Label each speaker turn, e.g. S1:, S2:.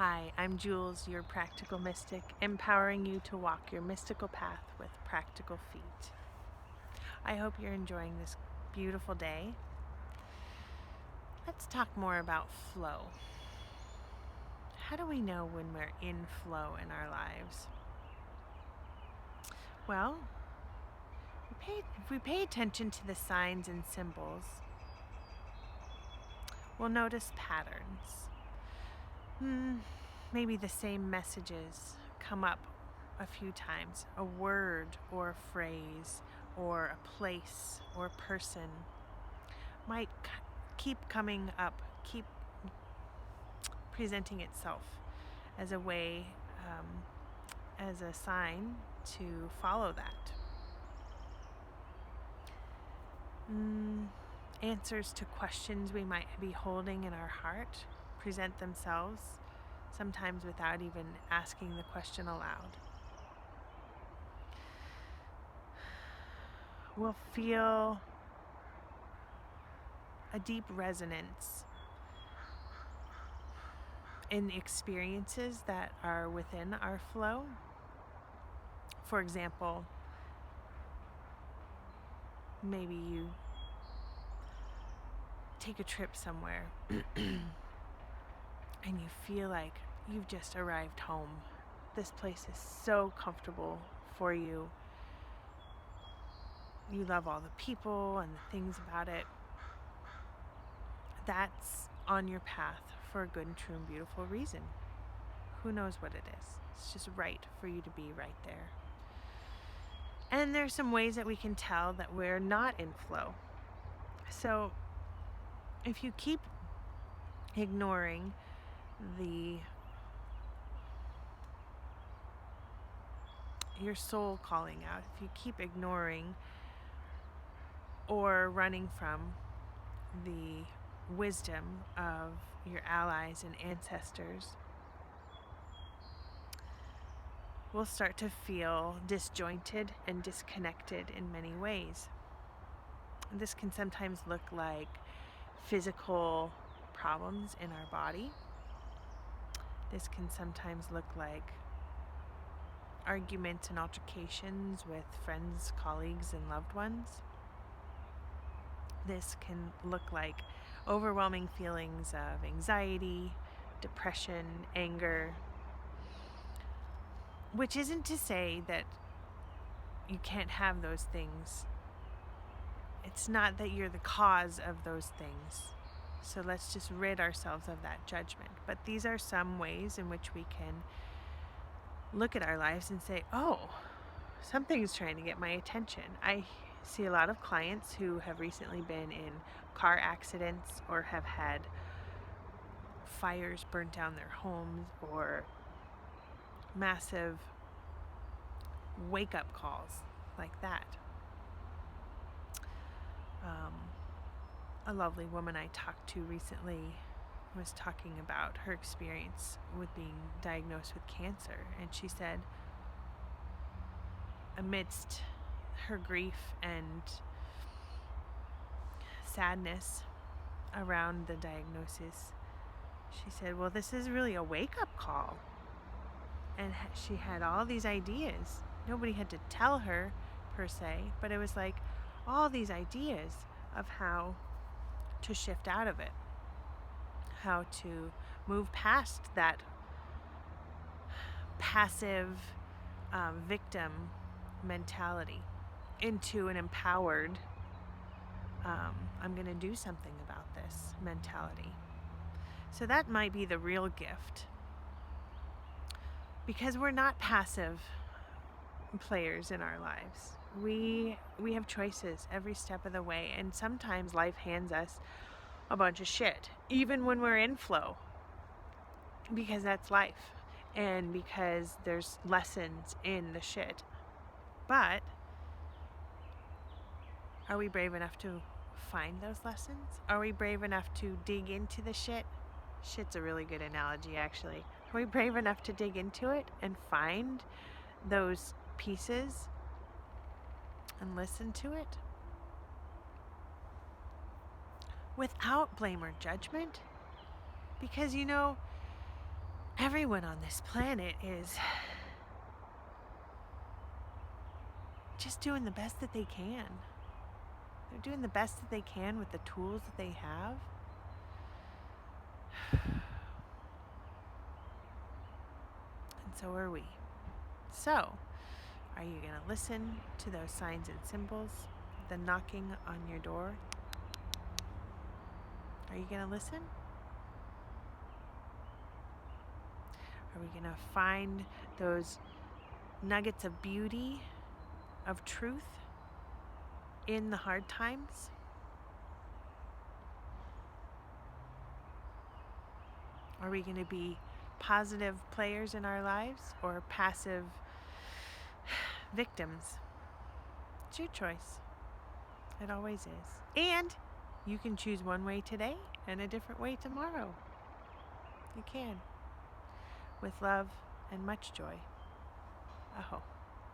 S1: Hi, I'm Jules, your practical mystic, empowering you to walk your mystical path with practical feet. I hope you're enjoying this beautiful day. Let's talk more about flow. How do we know when we're in flow in our lives? Well, if we pay attention to the signs and symbols, we'll notice patterns. Maybe the same messages come up a few times. A word or a phrase or a place or a person might keep coming up, keep presenting itself as a way, as a sign to follow that. Answers to questions we might be holding in our heart present themselves, sometimes without even asking the question aloud. We'll feel a deep resonance in experiences that are within our flow. For example, maybe you take a trip somewhere and you feel like you've just arrived home. This place is so comfortable for you. You love all the people and the things about it. That's on your path for a good and true and beautiful reason. Who knows what it is? It's just right for you to be right there. And there's some ways that we can tell that we're not in flow. So if you keep ignoring your soul calling out, if you keep ignoring or running from the wisdom of your allies and ancestors, we'll start to feel disjointed and disconnected in many ways. This can sometimes look like physical problems in our body. This can sometimes look like arguments and altercations with friends, colleagues, and loved ones. This can look like overwhelming feelings of anxiety, depression, anger, which isn't to say that you can't have those things. It's not that you're the cause of those things. So let's just rid ourselves of that judgment. But these are some ways in which we can look at our lives and say, oh, something's trying to get my attention. I see a lot of clients who have recently been in car accidents or have had fires burn down their homes or massive wake-up calls like that. A lovely woman I talked to recently was talking about her experience with being diagnosed with cancer, and she said amidst her grief and sadness around the diagnosis, she said, well, this is really a wake-up call. And she had all these ideas. Nobody had to tell her per se, but it was like all these ideas of how to shift out of it, how to move past that passive victim mentality into an empowered, I'm going to do something about this mentality. So that might be the real gift, because we're not passive players in our lives. We have choices every step of the way, and sometimes life hands us a bunch of shit, even when we're in flow, because that's life, and because there's lessons in the shit. But are we brave enough to find those lessons? Are we brave enough to dig into the shit? Shit's a really good analogy, actually. Are we brave enough to dig into it and find those pieces and listen to it without blame or judgment? Because, everyone on this planet is just doing the best that they can. They're doing the best that they can with the tools that they have. And so are we. So, are you going to listen to those signs and symbols, the knocking on your door? Are you going to listen? Are we going to find those nuggets of beauty, of truth in the hard times? Are we going to be positive players in our lives or passive victims? It's your choice. It always is. And you can choose one way today and a different way tomorrow. You can. With love and much joy. Aho.